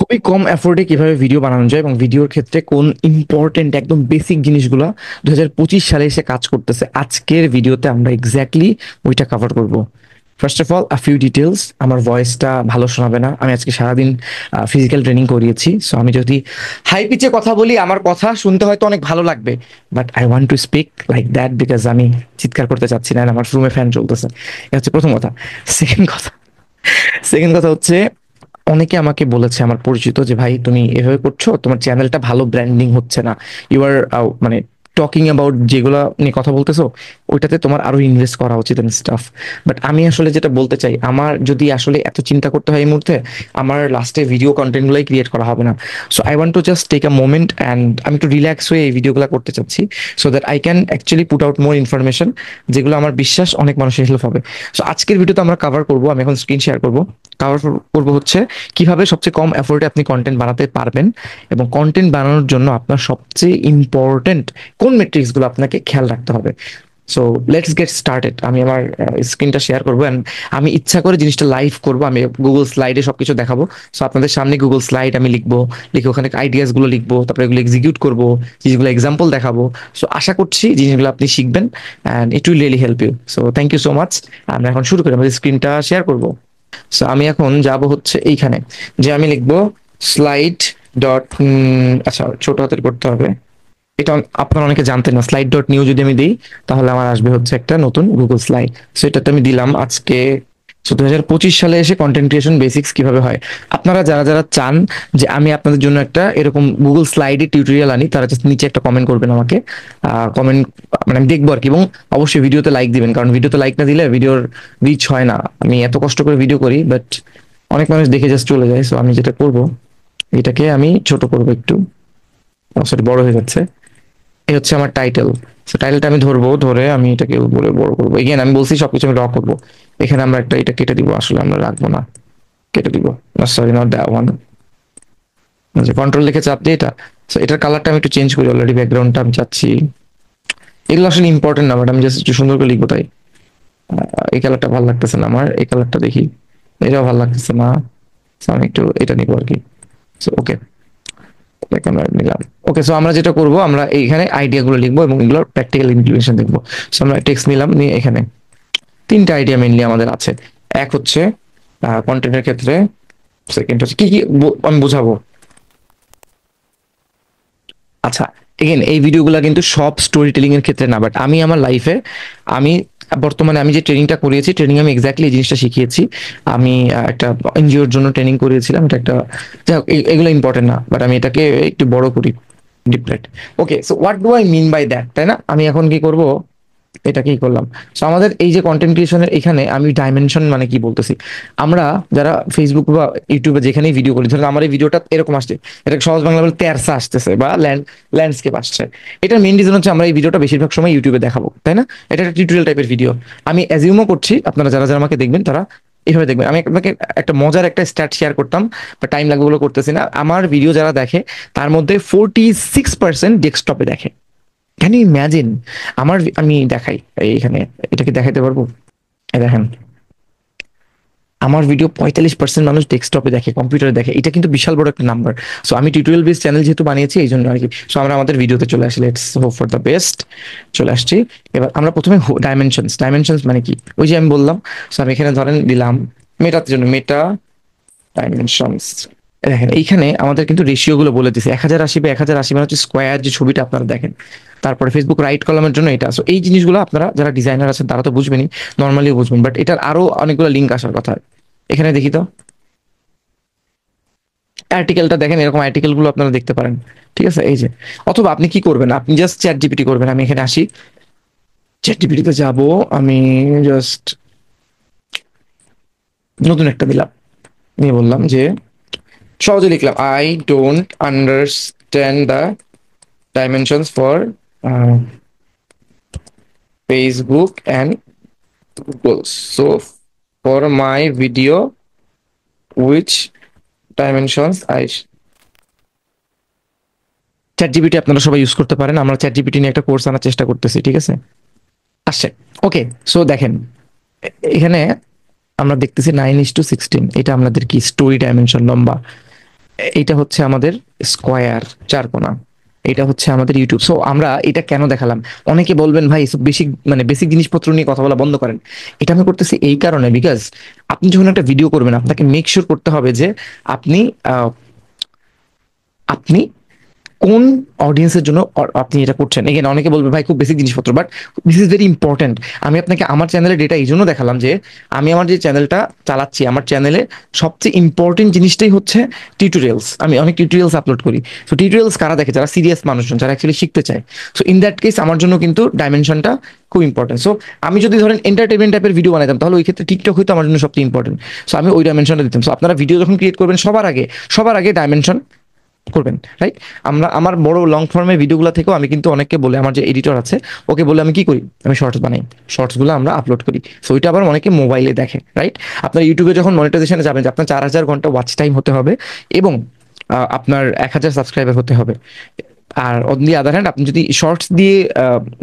খুবই কম এফোর্টে কিভাবে ভিডিও বানানো যায় এবং ভিডিওর ক্ষেত্রে কোন ইম্পর্টেন্ট একদম বেসিক জিনিসগুলো 2025 সালে এসে কাজ করতেছে, আজকের ভিডিওতে আমরা এক্স্যাক্টলি ওইটা কভার করব। First of all a few details. আমার ভয়েসটা ভালো শোনাবে না, আমি আজকে সারাদিন ফিজিক্যাল ট্রেনিং করিয়েছি। সো আমি যদি হাই পিচে কথা বলি আমার কথা শুনতে হয়তো অনেক ভালো লাগবে, but I want to speak like that because আমি চিৎকার করতে চাচ্ছি না, আমার রুমে ফ্যান চলতেছে। এটা হচ্ছে প্রথম কথা। সেকেন্ড কথা সেকেন্ড কথা হচ্ছে, অনেকে আমাকে বলেছে আমার পরিচিত যে ভাই তুমি এভাবে করছো, তোমার চ্যানেলটা ভালো ব্র্যান্ডিং হচ্ছে না। ইউ আর মানে টকিং অ্যাবাউট যেগুলো নিয়ে কথা বলতেছো ওইটাতে তোমার আরো ইনভেস্ট করা উচিত এন্ড স্টাফ। বাট আমি আসলে যেটা বলতে চাই, আমার যদি আসলে এত চিন্তা করতে হয় এই মুহূর্তে, আমার লাস্টে ভিডিও কন্টেন্টগুলোই ক্রিয়েট করা হবে না। So I want to just take a moment and আমি একটু রিল্যাক্স হয়ে এই ভিডিওগুলো করতে চাচ্ছি, so that I can actually put out more information, যেগুলো আমার বিশ্বাস অনেক মানুষের হেল্প হবে। সো আজকের ভিডিওতে আমরা কাভার করবো, আমি এখন স্ক্রিন শেয়ার করবো, কাভার করবো হচ্ছে কিভাবে সবচেয়ে কম এফোর্টে আপনি কন্টেন্ট বানাতে পারবেন এবং কন্টেন্ট বানানোর জন্য আপনার সবচেয়ে ইম্পর্টেন্ট কোন মেট্রিক্সগুলো আপনাকে খেয়াল রাখতে হবে। So let's get started. আমি আমার স্ক্রিনটা শেয়ার করবো অ্যান্ড আমি ইচ্ছা করে জিনিসটা লাইভ করবো, আমি গুগল স্লাইডে সবকিছু দেখাবো। সো আপনাদের সামনে গুগল স্লাইড আমি লিখবো, লিখে ওখানে আইডিয়াস গুলো লিখবো, তারপরে এগুলো এক্সিকিউট করবো, জিনিসগুলো এক্সাম্পল দেখাবো। সো আশা করছি জিনিসগুলো আপনি শিখবেন and it will really help you. So thank you so much. আমরা এখন শুরু করি, আমাদের স্ক্রিনটা শেয়ার করবো। সো আমি এখন যাব হচ্ছে এইখানে, যে আমি লিখবো স্লাইড ডট, আচ্ছা ছোট হাতের করতে হবে, এটা আপনারা অনেকে জানতেন না। স্লাইড ডট নিউ যদি আমি দিই তাহলে আমার আসবে হচ্ছে একটা নতুন গুগল স্লাইড। সো এটাতে আমি দিলাম আজকে। সো 2025 সালে এসে কন্টেন্ট ক্রিয়েশন বেসিক্স কিভাবে হয়। আপনারা যারা যারা চান যে আমি আপনাদের জন্য একটা এরকম গুগল স্লাইডে টিউটোরিয়াল আনি, তারা জাস্ট নিচে একটা কমেন্ট করবেন আমাকে, কমেন্ট মানে আমি দেখবো আর কি। এবং অবশ্যই ভিডিওতে লাইক দিবেন, কারণ ভিডিওতে লাইক না দিলে ভিডিওর রিচ হয় না। আমি এত কষ্ট করে ভিডিও করি বাট অনেক মানুষ দেখে জাস্ট চলে যায়। সো আমি যেটা করব, এটাকে আমি ছোট করবো একটু, সরি বড় হয়ে যাচ্ছে। এই হচ্ছে আমার টাইটেল। সো টাইটেলটা আমি ধরবো, ধরে আমি এটাকে বলে বড় করবো। এগেন আমি বলছি সবকিছু আমি র করবো। এখানে আমরা একটা এটা কেটে দিব, আসলে আমরা রাখবো না, কেটে দিব। না sorry, not that one. Control লিখে চাপ দিয়ে এটা। সো এটার কালারটা আমি একটু চেঞ্জ করি, অলরেডি ব্যাকগ্রাউন্ডটা আমি চাচ্ছি। এগুলো আসলে ইম্পর্টেন্ট না, বাট আমি জাস্ট একটু সুন্দর করে লিখবো তাই। এই কালারটা ভালো লাগতেছে না আমার, এই কালারটা দেখি, এটাও ভালো লাগতেছে না। So আমি একটু এটা নিবো আর কি। সো ওকে, এটাকে আমরা নিলাম। ওকে, সো আমরা যেটা করবো, আমরা এইখানে আইডিয়া গুলো লিখবো এবং এগুলোর প্র্যাকটিক্যাল ইমপ্লিমেন্টেশন দেখবো। সো আমরা টেক্সট নিলাম, নিয়ে এখানে তিনটা আইডিয়া মেইনলি আমাদের আছে। এক হচ্ছে কন্টেন্টের ক্ষেত্রে, সেকেন্ড হচ্ছে কি কি আমি বুঝাবো। আচ্ছা, এগেন এই ভিডিওগুলো কিন্তু সব স্টোরি টেলিং এর ক্ষেত্রে না, বাট আমি আমার লাইফে, আমি বর্তমানে আমি যে ট্রেনিংটা করিয়েছি, ট্রেনিং আমি এক্স্যাক্টলি এই জিনিসটা শিখিয়েছি। আমি একটা এনজিওর জন্য ট্রেনিং করিয়েছিলাম, এটা একটা, যাই হোক এগুলো ইম্পর্টেন্ট না, বাট আমি এটাকে একটু বড় করি, ডিপ্রেট। Okay, so what do I mean by that, তাই না? আমি এখন কি করব, এটাকেই করলাম। সো আমাদের এই যে কন্টেন্ট ক্রিয়েশনের এখানে আমি ডাইমেনশন মানে কি বলতেছি, আমরা যারা ফেসবুক বা ইউটিউবে যেখানেই ভিডিও করি, ধরেন আমার এই ভিডিওটা এরকম আসছে, এটা সহজ বাংলা বলে তেরসা আসতেছে বা ল্যান্ডস্কেপ আসছে। এটার মেইন রিজন হচ্ছে আমরা এই ভিডিওটা বেশিরভাগ সময় ইউটিউবে দেখাবো, তাই না? এটা একটা টিউটোরিয়াল টাইপের ভিডিও। আমি অ্যাজিউমও করছি আপনারা যারা যারা আমাকে দেখবেন তারা এইভাবে দেখবেন। আমি আপনাকে একটা মজার একটা স্ট্যাট শেয়ার করতাম, বা টাইম লাগবে বলে করতেছি না। আমার ভিডিও যারা দেখে তার মধ্যে 46% ডেস্কটপে দেখে। Can you imagine? আমি দেখাই এইখানে, এটাকে দেখাইতে পারবো? এই দেখেন, আমার ভিডিও 45% মানুষ ডেস্কটপে দেখে, কম্পিউটারে দেখে। এটা কিন্তু বিশাল বড় একটা নাম্বার। সো আমি টিউটোরিয়াল বেস চ্যানেল যেহেতু বানিয়েছি এই জন্য আর কি। সো আমরা আমাদের ভিডিওতে চলে আসি, let's hope for the best. চলে আসছি। এবার আমরা প্রথমে ডাইমেনশনস মানে কি, ওই যে আমি বললাম। সো আমি এখানে ধরেন দিলাম মেটার জন্য মেটা ডাইমেনশনস। দেখেন এইখানে আমাদের কিন্তু রেশিও গুলো বলে দিচ্ছে, 1080 বা 1080 মানে হচ্ছে স্কোয়ার যে ছবিটা আপনারা দেখেন। তারপরে ফেসবুক রাইট কলামের জন্য এটা। সো এই জিনিসগুলো আপনারা যারা ডিজাইনার আছেন তারা তো বুঝবেনই, নর্মালিও বুঝবেন, বাট এটার আরো অনেকগুলো লিঙ্ক আসার কথা। এখানে দেখি তো, আর্টিকেলটা দেখেন, এরকম আর্টিকেল গুলো আপনারা দেখতে পারেন। ঠিক আছে, এই যে। অথবা আপনি কি করবেন, আপনি জাস্ট চ্যাট জিপিটি করবেন। আমি এখানে আসি, চ্যাট জিপিটিতে যাব, আমি জাস্ট নতুন একটা দিলাম, নিয়ে বললাম যে সহজে লিখলাম, I don't understand the dimensions for Facebook and Google. So for my video, which dimensions I chat GPT আপনারা সবাই ইউজ করতে পারেন। আমরা চ্যাট জিপিটি নিয়ে একটা কোর্স আনার চেষ্টা করতেছি, ঠিক আছে? আসছে। ওকে, সো দেখেন এখানে আমরা দেখতেছি 9:16, এটা আমাদের কি স্টোরি ডাইমেনশন, লম্বা। এইটা হচ্ছে আমাদের স্কোয়ার, চারকোনা। এটা হচ্ছে আমাদের ইউটিউব। সো আমরা এটা কেন দেখালাম? অনেকে বলবেন ভাই এসব বেসিক মানে বেসিক জিনিসপত্র নিয়ে কথা বলা বন্ধ করেন। এটা আমি করতেছি এই কারণে, বিকজ আপনি যখন একটা ভিডিও করবেন আপনাকে মেক শিওর করতে হবে যে আপনি আপনি কোন অডিয়েন্সের জন্য আপনি এটা করছেন। এগেন অনেকে বলবে ভাই খুব বেসিক জিনিসপত্র, but this is very important. আমি আপনাকে আমার চ্যানেলের ডেটা এই জন্য দেখালাম যে আমি আমার যে চ্যানেলটা চালাচ্ছি, আমার চ্যানেলে সবচেয়ে ইম্পর্টেন্ট জিনিসটাই হচ্ছে টিউটোরিয়ালস। আমি অনেক টিউটোরিয়ালস আপলোড করি। সো টিউটোরিয়ালস কারা দেখে? যারা সিরিয়াস মানুষজন, যারা অ্যাকচুয়ালি শিখতে চায়। সো ইন দ্যাট কেস আমার জন্য কিন্তু ডাইমেনশনটা খুব ইম্পর্টেন্ট। সো আমি যদি ধরেন এন্টারটেনমেন্ট টাইপের ভিডিও বানাতাম তাহলে ওই ক্ষেত্রে টিকটক হয়তো আমার জন্য সবচেয়ে ইম্পর্টেন্ট। সো আমি ওই ডাইমেনশনটা দিতাম। সো আপনারা ভিডিও যখন ক্রিয়েট করবেন সবার আগে ডাইমেনশন করবেন, রাইট? আমরা আমার বড় লং ফর্মের ভিডিওগুলো থেকেও আমি কিন্তু অনেককে বলে, আমার যে এডিটর আছে ওকে বলে আমি কি করি, আমি শর্টস বানাই, শর্টসগুলো আমরা আপলোড করি। সো ওইটা আবার অনেকে মোবাইলে দেখে, রাইট? আপনার ইউটিউবে যখন মনিটাইজেশনে যাবেন যে আপনার 4,000 ঘন্টা ওয়াচ টাইম হতে হবে এবং আপনার 1,000 সাবস্ক্রাইবার হতে হবে। আর অন দি আদার হ্যান্ড আপনি যদি শর্টস দিয়ে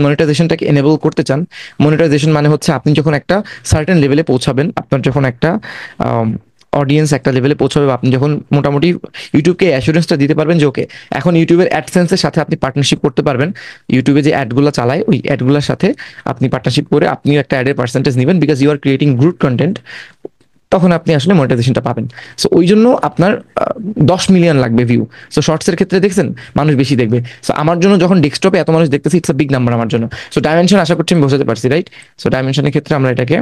মনিটাইজেশনটাকে এনেবল করতে চান, মনিটাইজেশন মানে হচ্ছে আপনি যখন একটা সার্টেন লেভেলে পৌঁছাবেন, আপনার যখন একটা অডিয়েন্স একটা লেভেলে পৌঁছাবে, বা আপনি যখন মোটামুটি ইউটিউবকে অ্যাসুরেন্সটা দিতে পারবেন যে ওকে এখন ইউটিউবের অ্যাডসেন্সের সাথে আপনি পার্টনারশিপ করতে পারবেন। ইউটিউবে যে অ্যাডগুলো চালায় ওই অ্যাডগুলোর সাথে আপনি পার্টনারশিপ করে আপনিও একটা অ্যাডের পার্সেন্টেজ নেবেন, because you are creating good content. তখন আপনি আসলে মনিটাইজেশনটা পাবেন। সো ওই জন্য আপনার 10 মিলিয়ন লাগবে ভিউ। সো শর্টসের ক্ষেত্রে দেখছেন মানুষ বেশি দেখবে। সো আমার জন্য যখন ডেস্কটপে এত মানুষ দেখতেছি, ইটস আ বিগ নাম্বার আমার জন্য। সো ডাইমেনশন আশা করছি আমি বোঝাতে পারছি, রাইট? সো ডাইমেনশনের ক্ষেত্রে আমরা এটাকে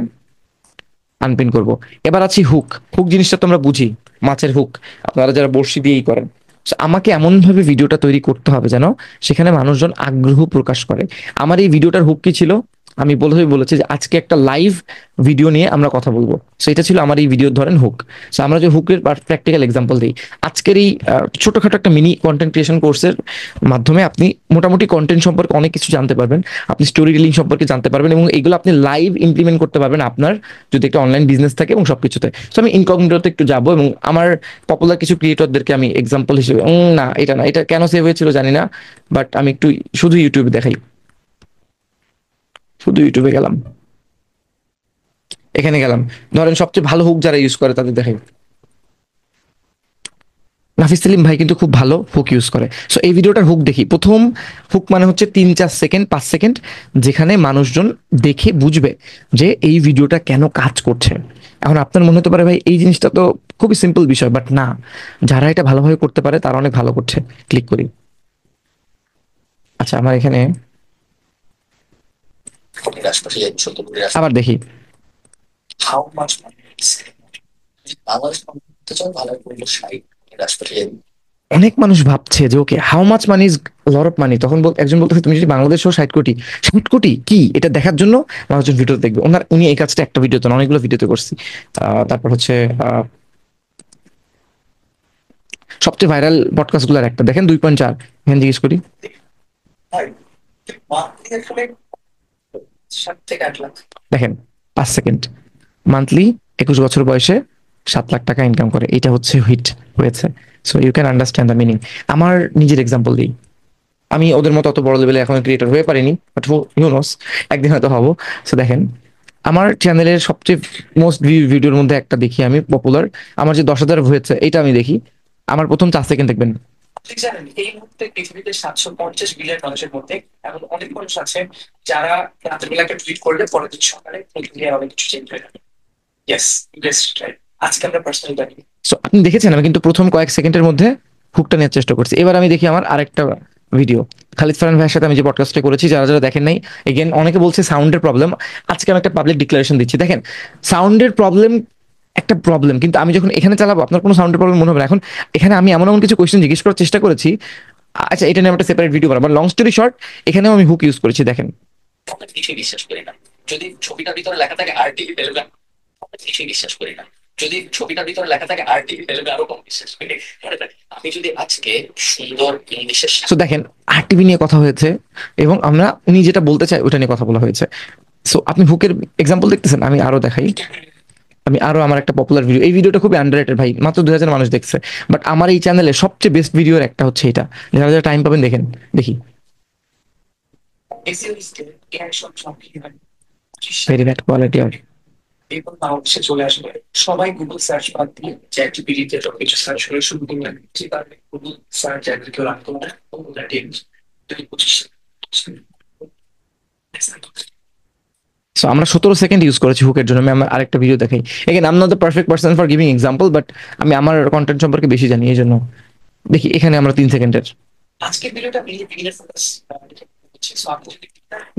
আনপিন করব। এবার আছি হুক। হুক জিনিসটা তোমরা বুঝি, মাছের হুক, আপনারা যারা বড়শি দিয়েই করেন। So, আমাকে এমনভাবে ভিডিওটা তৈরি করতে হবে যেন সেখানে মানুষজন আগ্রহ প্রকাশ করে। আমার এই ভিডিওটার হুক কি ছিল? আমি বলেছি যে আজকে একটা লাইভ ভিডিও নিয়ে আমরা কথা বলবো। সো এটা ছিল আমার এই ভিডিওর ধরেন হুক। সো আমরা যে হুকের প্র্যাকটিক্যাল এক্সাম্পল দিই, আজকের এই ছোটখাটো একটা মিনি কন্টেন্ট ক্রিয়েশন কোর্সের মাধ্যমে আপনি মোটামুটি কন্টেন্ট সম্পর্কে অনেক কিছু জানতে পারবেন, আপনি স্টোরি টেলিং সম্পর্কে জানতে পারবেন, এবং এগুলো আপনি লাইভ ইমপ্লিমেন্ট করতে পারবেন আপনার যদি একটা অনলাইন বিজনেস থাকে এবং সবকিছুতে। সো আমি ইনকগনিটোতে একটু যাবো এবং আমার পপুলার কিছু ক্রিয়েটরদেরকে আমি এক্সাম্পল হিসেবে, না এটা না, এটা কেন সেভ হয়েছিল জানি না, বাট আমি একটু শুধু ইউটিউবে দেখাই। শুধু ইউটিউবে গেলাম, এখানে গেলাম, ধরেন সবচেয়ে ভালো হুক যারা ইউজ করে তাদের দেখাই। নাফিস সেলিম ভাই কিন্তু খুব ভালো হুক ইউজ করে। সো এই ভিডিওটার হুক দেখি। প্রথম হুক মানে হচ্ছে 3-4 সেকেন্ড 5 সেকেন্ড, যেখানে মানুষজন দেখে বুঝবে যে এই ভিডিওটা কেন কাজ করছে। এখন আপনার মনে হতে পারে ভাই এই জিনিসটা তো খুবই সিম্পল বিষয়, বাট না, যারা এটা ভালোভাবে করতে পারে তারা অনেক ভালো করছে। ক্লিক করি। আচ্ছা আমার এখানে আবার দেখি। অনেক মানুষ ভাবছে যে okay how much money is lot of money. তখন একজন বলতেছে তুমি যদি বাংলাদেশেও 60 কোটি, 60 কোটি কি এটা দেখার জন্য মানুষজন ভিডিও দেখবে। উনি এই কাজটা একটা ভিডিওতে না অনেকগুলো ভিডিওতে করছি। তারপর হচ্ছে সবচেয়ে ভাইরাল পডকাস্ট গুলার একটা দেখেন 2.4, এখানে জিজ্ঞেস করি দেখেন 5 সেকেন্ড, মান্থলি 21 বছর বয়সে 7 লাখ টাকা ইনকাম করে। এটা হচ্ছে হিট হয়েছে। So you can understand the meaning. আমার নিজের এক্সাম্পল দিই, আমি ওদের মতো অত বড় লেভেলে এখন ক্রিয়েটর হয়ে পারিনি, বাট ইউ নোস একদিন হয়তো হবো। সো দেখেন আমার চ্যানেলের সবচেয়ে মোস্ট ভিডিওর মধ্যে একটা দেখি আমি পপুলার, আমার যে 10,000 হয়েছে এটা আমি দেখি, আমার প্রথম 4 সেকেন্ড দেখবেন। জানেন এই মুহূর্তে পৃথিবীতে 750 বিলিয়ন মানুষের মধ্যে এমন অনেক মানুষ আছে যারা রাতের বেলা একটা টুইট করলে পরের দিন সকালে দুনিয়ার অনেক কিছু চেঞ্জ হয়ে যাবে। Yes, best right. আজকে আমরা পার্সোনালি জানি। সো আপনি দেখেছেন আমি কিন্তু প্রথম কয়েক সেকেন্ডের মধ্যে হুকটা নেওয়ার চেষ্টা করছি। এবার আমি দেখি আমার আরেকটা ভিডিও খালিদ ফারহান ভাইয়ের সাথে আমি যে পডকাস্টটা করেছি, যারা যারা দেখেন নাই, এগেন অনেকে বলছে সাউন্ডের প্রবলেম। আজকে আমি একটা পাবলিক ডিক্লারেশন দিচ্ছি। দেখেন সাউন্ডের প্রবলেম একটা প্রবলেম, কিন্তু আমি যখন এখানে চালাবো আপনার কোনো সাউন্ডের প্রবলেম মনে হবে না। এখন এখানে আমি এমন এমন কিছু কোয়েশ্চেন জিজ্ঞেস করার চেষ্টা করেছি, আচ্ছা এটা নিয়ে একটা সেপারেট ভিডিও বানাবো। লং স্টোরি শর্ট, এখানেও আমি হুক ইউজ করেছি। দেখেন কিছুই বিশ্বাস করি না যদি ছবিটার ভিতরে লেখা থাকে আরটিভি তেলেগু, কিছুই বিশ্বাস করি না যদি ছবিটার ভিতরে লেখা থাকে আরটিভি তেলেগু, আরো কম বিশ্বাস করি। আমি যদি আজকে সুন্দর ইংলিশের, সো দেখেন আরটিভি নিয়ে কথা হয়েছে এবং আমরা উনি যেটা বলতে চাই ওটা নিয়ে কথা বলা হয়েছে। সো আপনি হুকের এক্সাম্পল দেখতেছেন, আমি আরো দেখাই। আমি আরো আমার একটা পপুলার ভিডিও, এই ভিডিওটা খুবই আন্ডাররেটেড ভাই, মাত্র 2,000 মানুষ দেখছে, বাট আমার এই চ্যানেলে সবচেয়ে বেস্ট ভিডিওর একটা হচ্ছে এটা। যারা যারা টাইম পাবেন দেখেন। দেখি ভেরি ব্যাড কোয়ালিটি আর এবং বাংলাদেশে চলে আসবে সবাই গুগল সার্চ বাদ দিয়ে চ্যাট জিপিটিতে কিছু সার্চ করে শুরু করলেন, যে কারণে গুগল সার্চ একদিকে কেউ রাখতো না। দুই পঁচিশ সো আমরা 17 সেকেন্ড ইউজ করেছি হুকের জন্য। আমি আমার আরেকটা ভিডিও দেখাই। Again I am not the perfect person for giving example, but আমি আমার কন্টেন্ট সম্পর্কে বেশি জানি, এই জন্য দেখি এখানে আমরা 3 সেকেন্ডের আজকের ভিডিওটা বিগিনার ফোকাস।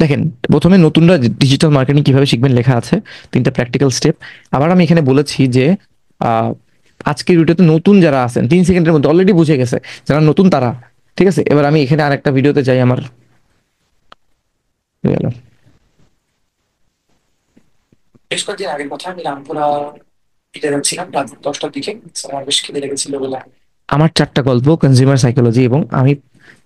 দেখেন, প্রথমে নতুনরা ডিজিটাল মার্কেটিং কিভাবে শিখবেন লেখা আছে 3টা প্র্যাকটিক্যাল স্টেপ। আবার আমি এখানে বলেছি যে আহ, আজকের ভিডিওতে নতুন যারা আছেন 3 সেকেন্ডের মধ্যে অলরেডি বুঝে গেছে, যারা নতুন তারা। ঠিক আছে, এবার আমি এখানে আরেকটা ভিডিওতে যাই। আমার গেল বেশ কয়েকদিন আগের কথা, আমি রামপুরা হেঁটে যাচ্ছিলাম রাত 10টার দিকে। আমার বেশ খিদে লেগেছিল বলে আমার 4টা গল্প কনজিউমার সাইকোলজি, এবং আমি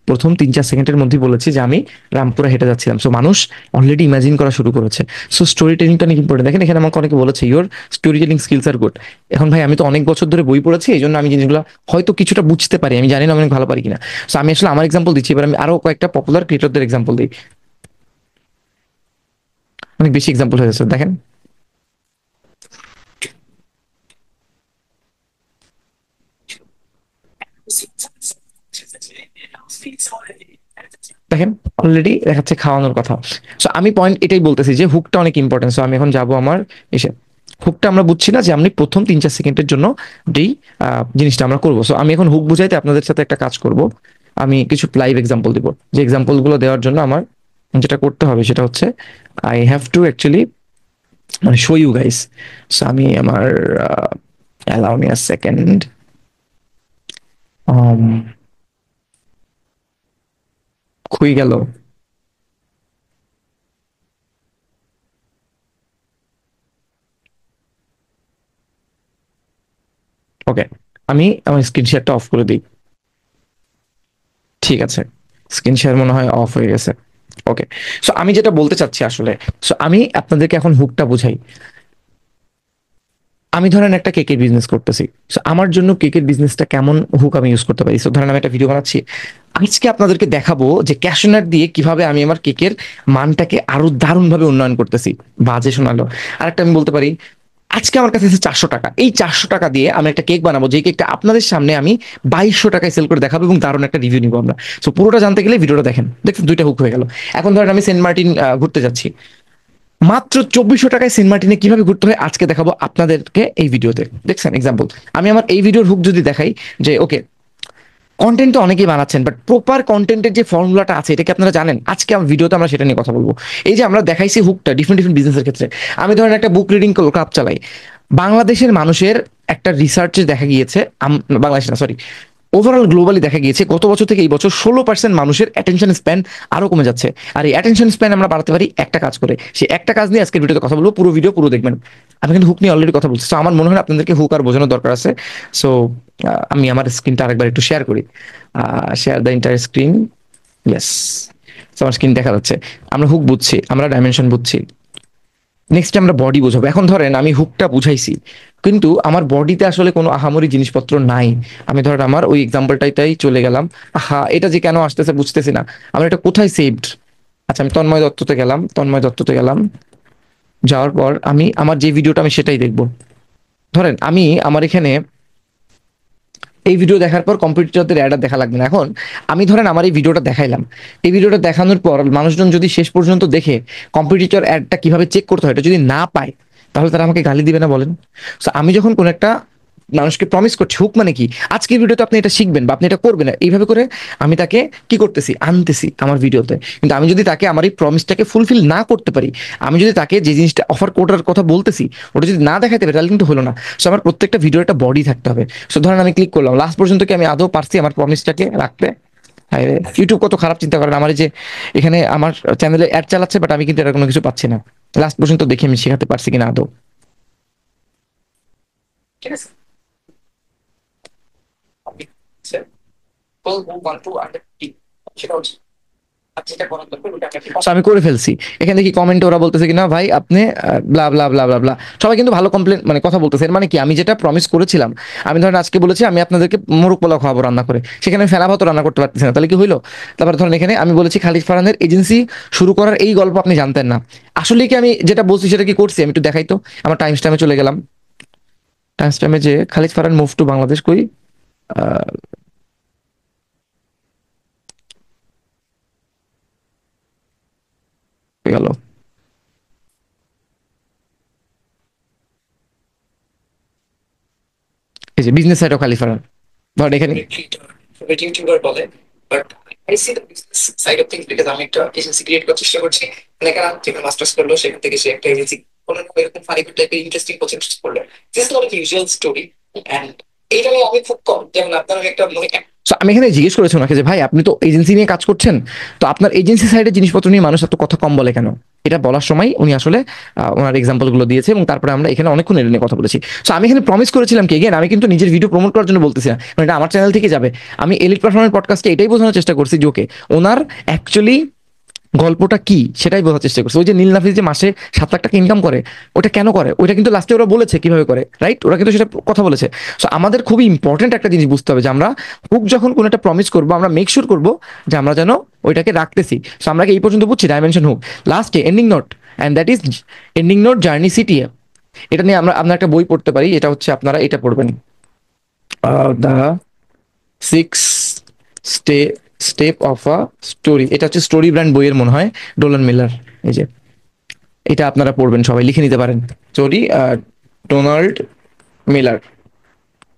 প্রথম 3-4 সেকেন্ডের মধ্যেই বলেছি যে আমি রামপুরা হেঁটে যাচ্ছিলাম। সো মানুষ অলরেডি ইমাজিন করা শুরু করেছে। সো স্টোরি টেলিংটা অনেক ইম্পর্টেন্ট। দেখেন এখানে আমাকে অনেকে বলেছে your story telling skills are good. এখন ভাই আমি তো অনেক বছর ধরে বই পড়েছি, এই জন্য আমি জিনিসগুলো হয়তো কিছুটা বুঝতে পারি, আমি জানি না আমি অনেক ভালো পারি কিনা। সো আমি আসলে আমার এক্সাম্পল দিচ্ছি, এবার আমি আরো কয়েকটা পপুলার ক্রিয়েটরদের এক্সাম্পল দিই। অনেক বেশি এক্সাম্পল হয়ে যাচ্ছে দেখেন। দেখেন অলরেডি দেখাচ্ছে খাওয়ানোর কথা। সো আমি পয়েন্ট এটাই বলতেছি যে হুকটা অনেক ইম্পর্টেন্ট। সো আমি এখন যাবো আমার এসে হুকটা আমরা বুঝছি না যে আমি প্রথম 3-4 সেকেন্ডের জন্য যেই জিনিসটা আমরা করবো। সো আমি এখন হুক বুঝাইতে আপনাদের সাথে একটা কাজ করব। আমি কিছু লাইভ এক্সাম্পল দিব। যে এক্সাম্পল গুলো দেওয়ার জন্য আমার যেটা করতে হবে সেটা হচ্ছে আই হ্যাভ টু অ্যাকচুয়ালি মানে শো ইউ গাইস। সো আমি আমার অ্যালাউ মি আ সেকেন্ড। খুই গেল। ওকে, আমি আমার স্ক্রিন শেয়ারটা অফ করে দিই। ঠিক আছে, স্ক্রিন শেয়ার মনে হয় অফ হয়ে গেছে। ওকে, সো আমি যেটা বলতে চাচ্ছি আসলে, সো আমি আপনাদেরকে এখন হুকটা বুঝাই। আমি ধরেন একটা কেকের বিজনেস করতেছি। সো আমার জন্য কেকের বিজনেসটা কেমন হুক আমি ইউজ করতে পারি। সো ধরেন আমি একটা ভিডিও বানাচ্ছি, আজকে আপনাদেরকে দেখাবো যে ক্যাশনার দিয়ে কিভাবে আমি আমার কেকের মানটাকে আরো দারুণভাবে উন্নয়ন করতেছি। বাজে শোনালো। আরেকটা আমি বলতে পারি, আজকে আমার কাছে আছে 400 টাকা, এই 400 টাকা দিয়ে আমি একটা কেক বানাবো, যে কেকটা আপনাদের সামনে আমি 2200 টাকায় সেল করে দেখাবো এবং দারুণ একটা রিভিউ নিবো আমরা। সো পুরোটা জানতে গেলে ভিডিওটা দেখেন। দেখুন 2টা হুক হয়ে গেল। এখন ধরেন আমি সেন্ট মার্টিন ঘুরতে যাচ্ছি, মাত্র 2400 টাকায় সেন্ট মার্টিনে কিভাবে ঘুরতে হয় আজকে দেখাবো আপনাদেরকে এই ভিডিওতে। দেখছেন এক্সাম্পল। আমি আমার এই ভিডিওর হুক যদি দেখাই যে ওকে, কন্টেন্ট তো অনেকেই বানাচ্ছেন, বাট প্রপার কন্টেন্টের যে ফর্মুলাটা আছে এটা কি আপনারা জানেন? আজকে আমার ভিডিওতে আমরা সেটা নিয়ে কথা বলবো। এই যে আমরা দেখাইছি হুকটা ডিফারেন্ট ডিফারেন্ট বিজনেসের ক্ষেত্রে। আমি ধরেন একটা বুক রিডিং ক্লাব চালাই। বাংলাদেশের মানুষের একটা রিসার্চে দেখা গিয়েছে, বাংলাদেশ না সরি, ওভারঅল গ্লোবালি দেখা গিয়েছে গত বছর থেকে এই বছর 16% মানুষের অ্যাটেনশন স্প্যান আরো কমে যাচ্ছে। আর এই অ্যাটেনশন স্প্যান আমরা বাড়াতে পারি একটা কাজ করে। সেই একটা কাজ নিয়ে আজকের ভিডিওতে কথা বলবো, পুরো ভিডিও পুরো দেখবেন। আমি কিন্তু হুক নিয়ে অলরেডি কথা বলছি। তো আমার মনে হয় আপনাদেরকে হুক আর বোঝানোর দরকার আছে। সো আমি আমার স্ক্রিনটা আরেকবার একটু শেয়ার করি। Share the entire screen. Yes, আমার স্ক্রিন দেখা যাচ্ছে। আমরা হুক বুঝছি, আমরা ডাইমেনশন বুঝছি। নেক্সট আমরা বডি বোঝাবো। এখন ধরেন আমি হুকটা বুঝাইছি, কিন্তু আমার বডিতে আসলে কোনো আহামরি জিনিসপত্র নাই। আমি ধরেন আমার ওই এক্সাম্পলটাই চলে গেলাম। এটা যে কেন আসতেছে বুঝতেছি না, আমার এটা কোথায় সেভড। আচ্ছা, আমি তন্ময় দত্ততে গেলাম, তন্ময় দত্ততে গেলাম। যাওয়ার পর আমি আমার যে ভিডিওটা আমি সেটাই দেখবো। ধরেন আমি আমার এখানে এই ভিডিও দেখার পর কম্পিটিটরদের অ্যাড আর দেখা লাগবে না। এখন আমি ধরেন আমার এই ভিডিওটা দেখাইলাম, এই ভিডিওটা দেখানোর পর মানুষজন যদি শেষ পর্যন্ত দেখে কম্পিটিটর অ্যাডটা কিভাবে চেক করতে হয় এটা যদি না পায়, তাহলে তারা আমাকে গালি দিবে না বলেন? সো আমি যখন কোন একটা মানুষকে প্রমিস করছি, হুক মানে কি, আজকের ভিডিওতে আপনি এটা শিখবেন বা আপনি এটা করবেন না, এইভাবে করে আমি তাকে কি করতেছি, আনতেছি আমার ভিডিওতে। কিন্তু আমি যদি তাকে আমার এই প্রমিসটাকে ফুলফিল না করতে পারি, আমি যদি তাকে যে জিনিসটা অফার করার কথা বলতেছি ওটা যদি না দেখাতে পারি, তাহলে কিন্তু হলো না। সো আমার প্রত্যেকটা ভিডিও একটা বডি থাকতে হবে। সো ধরেন আমি ক্লিক করলাম, লাস্ট পর্যন্ত কি আমি আদৌ পারছি আমার প্রমিসটাকে রাখতে? ইউটিউব কত খারাপ চিন্তা করেন, আমার এই যে এখানে আমার চ্যানেলে অ্যাড চালাচ্ছে, বাট আমি কিন্তু এটা কোনো কিছু পাচ্ছি না। লাস্ট পর্যন্ত দেখি আমি শেখাতে পারছি কিনা আদৌ। ঠিক আছে, সেটা হচ্ছে So, আমি করে ফেলছি। এখানে দেখি কমেন্টে ওরা বলতেছে কি না ভাই আপনি ব্লা ব্লা ব্লা ব্লা ব্লা, সবাই কিন্তু ভালো কমপ্লেন মানে কথা বলতেছে। এর মানে কি আমি যেটা প্রমিস করেছিলাম, আমি ধরেন আজকে বলেছি আমি আপনাদেরকে মোরগ পোলাও খাওয়াবো রান্না করে, সেখানে ফেনা ভাতও রান্না করতে পারতেছি না, তাহলে কি হইলো? তারপর ধরেন এখানে আমি বলেছি খালিদ ফারহানের এজেন্সি শুরু করার এই গল্প আপনি জানতেন না, আসলে কি আমি যেটা বলছি সেটা কি করছি? আমি একটু দেখাই তো। আমার টাইম স্ট্যাম্পে চলে গেলাম, টাইম স্ট্যাম্পে যে খালিদ ফারহান মুভ টু বাংলাদেশ কই, আহ, গেল এই যে business side of Khalid Farhan, ধরেন এখানে ইউটিউবার বলে, but I C the business side of things because আমি একটা এজেন্সি ক্রিয়েট করার চেষ্টা করছি। মানে এখানে যেখানে মাস্টার্স করলো সেখান থেকে সে একটা এজেন্সি কোনো না এরকম ফানি টাইপের ইন্টারেস্টিং প্রজেক্ট করলো। This is not a usual story and এইটা নিয়ে আমি খুব কম, যেমন আপনার একটা So, আমি এখানে জিজ্ঞেস করেছি ওনাকে যে ভাই আপনি তো এজেন্সি নিয়ে কাজ করছেন, তো আপনার এজেন্সি সাইডের জিনিসপত্র নিয়ে মানুষ এত কথা কম বলে কেন? এটা বলার সময় উনি আসলে ওনার এক্সাম্পল গুলো দিয়েছে এবং তারপরে আমরা এখানে অনেকক্ষণ এটা নিয়ে কথা বলেছি। সো আমি এখানে প্রমিস করেছিলাম কি, এগেন আমি কিন্তু নিজের ভিডিও প্রমোট করার জন্য বলতেছি না, কারণ এটা আমার চ্যানেল থেকে যাবে। আমি এলিট পারফরম্যান্স পডকাস্টে এটাই বোঝানোর চেষ্টা করছি যে ওকে ওনার অ্যাকচুয়ালি গল্পটা কি সেটাই বোঝার চেষ্টা করছে। ওই যে নীল নাফিস যে মাসে 7 লাখ টাকা ইনকাম করে, ওটা কেন করে? ওইটা কিন্তু লাস্টে ওরা বলেছে কিভাবে করে, রাইট? ওরা কিন্তু সেটা কথা বলেছে। সো আমাদের খুবই ইম্পর্টেন্ট একটা জিনিস বুঝতে হবে যে আমরা হুক যখন কোনো একটা প্রমিস করবো, আমরা মেক শিওর করবো যে আমরা যেন ওইটাকে রাখতেছি। সো আমরা এই পর্যন্ত বুঝছি ডাইমেনশন হুক, লাস্টে ending note, and that is ending note journey CTA. এটা নিয়ে আমরা একটা বই পড়তে পারি, এটা হচ্ছে আপনারা এটা পড়বেন, the 6 step of a story. এটা হচ্ছে স্টোরি ব্র্যান্ড বইয়ের মনে হয়, ডোলান মিলার। এই যে এটা আপনারা পড়বেন, সবাই লিখে নিতে পারেন, স্টোরি ডোনাল্ড মিলার।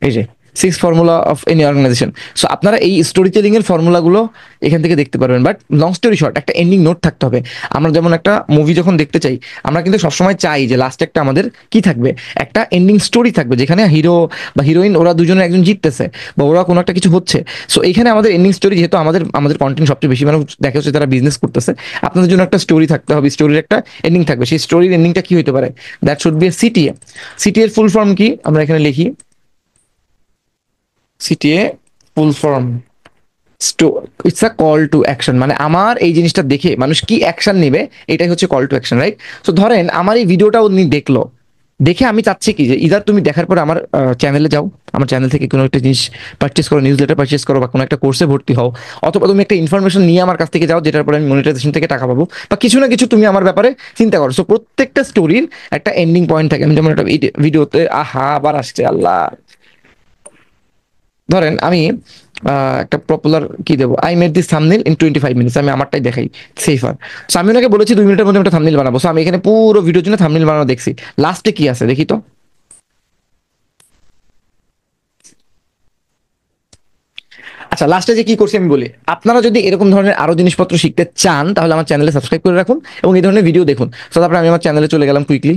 এই যে 6 formula of any organization. So আপনারা এই স্টোরি টেলিং এর ফর্মুলাগুলো এখান থেকে দেখতে পারবেন। বাট লং স্টোরি শর্ট, একটা এন্ডিং নোট থাকতে হবে। আমরা যেমন একটা মুভি যখন দেখতে চাই, আমরা কিন্তু সবসময় চাই যে লাস্টে একটা আমাদের কি থাকবে, একটা এন্ডিং স্টোরি থাকবে, যেখানে হিরো বা হিরোইন ওরা দুজনে একজন জিততেছে বা ওরা কোনো একটা কিছু হচ্ছে। সো এইখানে আমাদের এন্ডিং স্টোরি, যেহেতু আমাদের আমাদের কন্টেন্ট সবচেয়ে বেশি মানুষ দেখা হচ্ছে তারা বিজনেস করতেছে, আপনাদের জন্য একটা স্টোরি থাকতে হবে, স্টোরির একটা এন্ডিং থাকবে। সেই স্টোরির এন্ডিংটা কি হতে পারে? That should be a CTA. সিটিএর ফুল ফর্ম কি আমরা এখানে লিখি, CTA full form it's a call to action. মানে আমার এই জিনিসটা দেখে মানুষ কি অ্যাকশন নেবে, এটাই হচ্ছে call to action, right? So ধরেন আমার এই ভিডিওটা উনি দেখলো, দেখে আমি চাচ্ছি কি যে ইদার তুমি দেখার পরে আমার চ্যানেলে যাও, আমার চ্যানেল থেকে কোনো একটা জিনিস পারচেস করো, নিউজ লেটার পারচেস করো, বা কোনো একটা কোর্সে ভর্তি হও, অথবা তুমি একটা ইনফরমেশন নিয়ে আমার কাছ থেকে যাও, যেটার পরে আমি মনিটাইজেশন থেকে টাকা পাবো, বা কিছু না কিছু তুমি আমার ব্যাপারে চিন্তা করো। সো প্রত্যেকটা স্টোরির একটা এন্ডিং পয়েন্ট থাকে। আমি যেমন একটা ভিডিওতে আবার আসছে আল্লাহ, ধরেন আমি একটা পপুলার কি দেবো, I made this thumbnail in 25 minutes, আমি আমারটাই দেখাই সেফার। সো আমি ওনাকে বলেছি 2 মিনিটের মধ্যে একটা থাম্বনেল বানাবো। সো আমি এখানে পুরো ভিডিওর জন্য থাম্বনেল বানানো দেখছি, লাস্টে কি আছে দেখি তো। আচ্ছা, লাস্টে যে কি করছি আমি বলি, আপনারা যদি এরকম ধরনের আরো জিনিসপত্র শিখতে চান তাহলে আমার চ্যানেলে সাবস্ক্রাইব করে রাখুন এবং এই ধরনের ভিডিও দেখুন। তো তারপরে আমি আমার চ্যানেলে চলে গেলাম কুইকলি,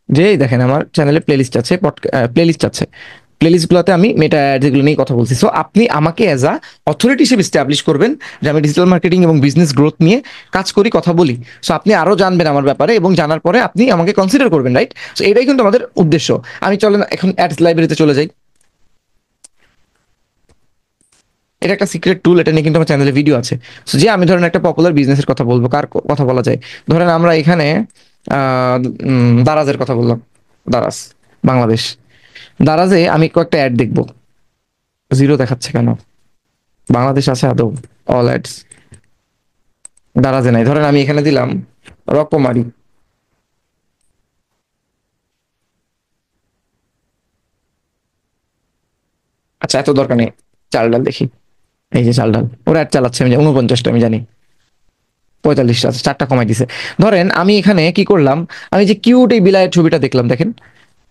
যে দেখেন আমার চ্যানেলে প্লেলিস্ট আছে, প্লেলিস্ট আছে, প্লেলিস্টগুলোতে আমি মেটা অ্যাডস এগুলো নিয়ে কথা বলছি। সো আপনি আমাকে অ্যাজ আ অথরিটি হিসেবে স্ট্যাবলিশ করবেন যে আমি ডিজিটাল মার্কেটিং এবং বিজনেস গ্রোথ নিয়ে কাজ করি, কথা বলি। সো আপনি আরো জানবেন আমার ব্যাপারে এবং জানার পরে আপনি আমাকে কনসিডার করবেন, রাইট? সো এটাই কিন্তু আমাদের উদ্দেশ্য। আমি চলেন এখন অ্যাডস লাইব্রেরিতে চলে যাই। এটা একটা সিক্রেট টুল, এটা নিয়ে কিন্তু আমার চ্যানেলে ভিডিও আছে। সো যে আমি ধরেন একটা পপুলার বিজনেসের কথা বলবো, কার কথা বলা যায়, ধরেন আমরা এখানে দারাজের কথা বললাম, দারাজ বাংলাদেশ। দারাজে আমি কয়েকটা অ্যাড দেখবো, জিরো দেখাচ্ছে কেন? বাংলাদেশ আছে আদৌ? অল অ্যাডস দারাজে নাই। ধরেন আমি এখানে দিলাম রকমারি, আচ্ছা এত দরকার নেই, চাল ডাল দেখি। এই যে চাল ডাল, ওরা অ্যাড চালাচ্ছে, আমি 49টা, আমি জানি 45টা আছে, 4টা কমাই দিছে। ধরেন আমি এখানে কি করলাম, আমি যে কিউট এই বিলায়ের ছবিটা দেখলাম, দেখেন,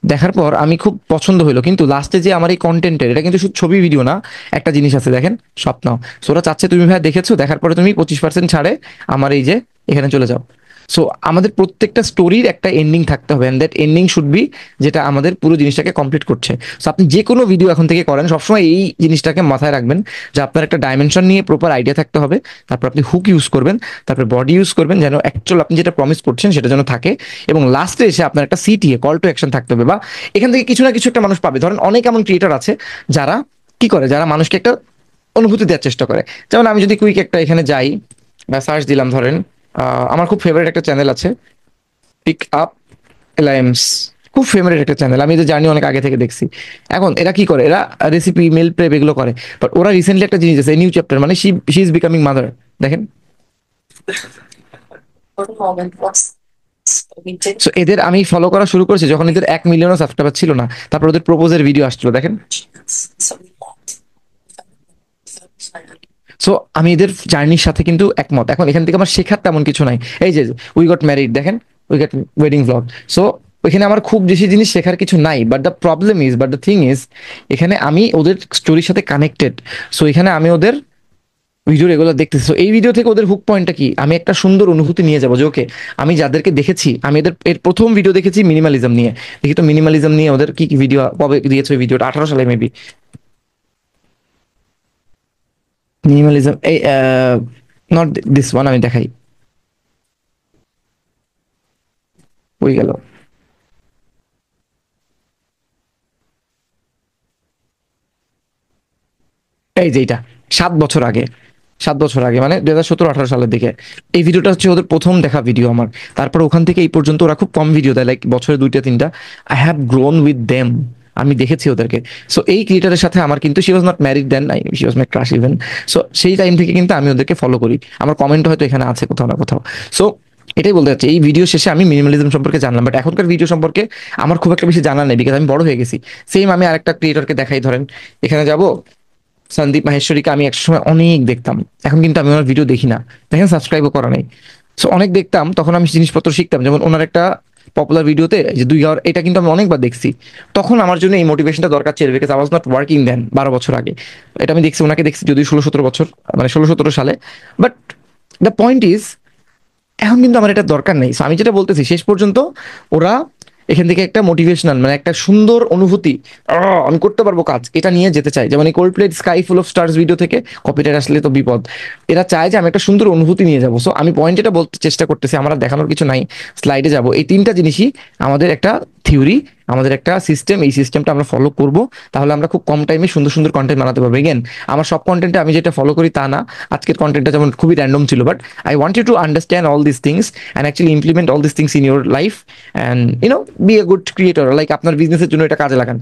দেখার পর আমি খুব পছন্দ হলো, কিন্তু লাস্টে যে আমার এই কন্টেন্টের, এটা কিন্তু শুধু ছবি ভিডিও না, একটা জিনিস আছে দেখেন, স্বপ্ন। সোরা চাচ্ছে তুমি ভাই দেখেছো, দেখার পরে তুমি 25% ছাড়ে আমার এই যে এখানে চলে যাও। সো আমাদের প্রত্যেকটা স্টোরির একটা এন্ডিং থাকতে হবে, and that ending should be যেটা আমাদের পুরো জিনিসটাকে কমপ্লিট করছে। সো আপনি যে কোনো ভিডিও এখন থেকে করেন, সবসময় এই জিনিসটাকে মাথায় রাখবেন যে আপনার একটা ডাইমেনশন নিয়ে প্রপার আইডিয়া থাকতে হবে, তারপর আপনি হুক ইউজ করবেন, তারপর বডি ইউজ করবেন, যেন অ্যাকচুয়াল আপনি যেটা প্রমিস করছেন সেটা যেন থাকে, এবং লাস্টে এসে আপনার একটা সিটিএ কল টু অ্যাকশন থাকতে হবে, বা এখান থেকে কিছু না কিছু একটা মানুষ পাবে। ধরেন অনেক এমন ক্রিয়েটর আছে যারা কি করে, যারা মানুষকে একটা অনুভূতি দেওয়ার চেষ্টা করে। যেমন আমি যদি কুইক একটা এখানে যাই, সার্চ দিলাম ধরেন, আমার খুব ফেভারিট একটা চ্যানেল আছে, পিক আপ অ্যালায়েন্স, খুব ফেভারিট একটা চ্যানেল, আমি এদের জার্নি অনেক আগে থেকে দেখছি। এখন এরা কি করে, এরা রেসিপি, মিল প্রেপ এগুলো করে, বাট ওরা রিসেন্টলি একটা জিনিস আছে, নিউ চ্যাপ্টার, মানে শি ইজ বিকামিং মাদার। দেখেন, সো এদের আমি ফলো করা শুরু করেছি যখন এদের 1 মিলিয়নও সাবস্ক্রাইবার ছিল না, তারপর ওদের প্রপোজের ভিডিও আসছিল দেখেন। সো আমি এদের জার্নির সাথে কিন্তু একমত। এখন এখান থেকে আমার শেখার তেমন কিছু নাই। এই যে উই গট ম্যারিড, দেখেন, we got wedding blog. So ওইখানে আমার খুব বেশি জিনিস শেখার কিছু নাই, but the problem is, but the thing is, এখানে আমি ওদের স্টোরির সাথে কানেক্টেড। সো এখানে আমি ওদের ভিডিও রেগুলার দেখতেছি। সো এই ভিডিও থেকে ওদের হুক পয়েন্টটা কি, আমি একটা সুন্দর অনুভূতি নিয়ে যাবো যে ওকে, আমি যাদেরকে দেখেছি, আমি এদের এর প্রথম ভিডিও দেখেছি মিনিমালিজম নিয়ে। দেখি তো মিনিমালিজম নিয়ে ওদের কি কি ভিডিও, কবে দিয়েছে ওই ভিডিওটা, 18 সালে মেবি। মিনিমালিজম, এই নট দিস ওয়ান, আমি দেখাই, ওই গেল, এই যে এইটা 7 বছর আগে, 7 বছর আগে মানে 2017-18 সালের দিকে। এই ভিডিওটা হচ্ছে ওদের প্রথম দেখা ভিডিও আমার। তারপর ওখান থেকে এই পর্যন্ত ওরা খুব কম ভিডিও দেয়, লাইক বছরে 2টা 3টা। I have grown with them, আমি দেখেছি ওদেরকে। সো এই ক্রিয়েটারের সাথে আমার কিন্তু, she was not married then, she was my crush even. So সেই টাইম থেকে কিন্তু আমি ওদেরকে ফলো করি, আমার কমেন্ট হয়তো এখানে আছে কোথাও না কোথাও। সো এটাই বলতে চাচ্ছি, এই ভিডিও শেষে আমি মিনিমালিজম সম্পর্কে জানলাম, বাট এখনকার ভিডিও সম্পর্কে আমার খুব একটা বেশি জানা নেই, বিকজ আমি বড় হয়ে গেছি। সেম আমি আরেকটা ক্রিয়েটরকে দেখাই, ধরেন এখানে যাব, সন্দীপ মাহেশ্বরীকে আমি একটা সময় অনেক দেখতাম, এখন কিন্তু আমি ওনার ভিডিও দেখি না, দেখেন সাবস্ক্রাইবও করা নেই। সো অনেক দেখতাম, তখন আমি জিনিসপত্র শিখতাম, যেমন ওনার একটা পপুলার ভিডিওতে যে 2 ঘর, এটা কিন্তু আমি অনেকবার দেখছি। তখন আমার জন্য এই মোটিভেশনটা দরকার ছিল, because I was not working then, 12 বছর আগে। এটা আমি দেখছি, ওনাকে দেখছি যদিও 16-17 বছর, মানে 16-17 সালে। বাট দ্য পয়েন্ট ইজ, এখন কিন্তু আমার এটা দরকার নেই। So আমি যেটা বলতেছি, শেষ পর্যন্ত ওরা এখান থেকে একটা মোটিভেশনাল, মানে একটা সুন্দর অনুভূতি, আমি করতে পারবো কাজ, এটা নিয়ে যেতে চাই। যেমন এই cold plate sky full of stars video থেকে কপিরাইট আসলে তো বিপদ। এরা চায় যে আমি একটা সুন্দর অনুভূতি নিয়ে যাবো। সো আমি পয়েন্ট যেটা বলতে চেষ্টা করতেছি, আমার আর দেখানোর কিছু নাই, স্লাইডে যাব। এই 3টা জিনিসই আমাদের একটা থিওরি, আমাদের একটা সিস্টেম, এই সিস্টেমটা আমরা ফলো করব, তাহলে আমরা খুব কম টাইমে সুন্দর সুন্দর কন্টেন্ট বানাতে পারবো। এগেন, আমার সব কন্টেন্টে আমি যেটা ফলো করি তা না, আজকের কন্টেন্টটা যেমন খুবই র্যান্ডম ছিল, but I want you to understand all this things and actually implement all this things in your life, and you know be a good creator, like আপনার বিজনেসের জন্য এটা কাজে লাগান।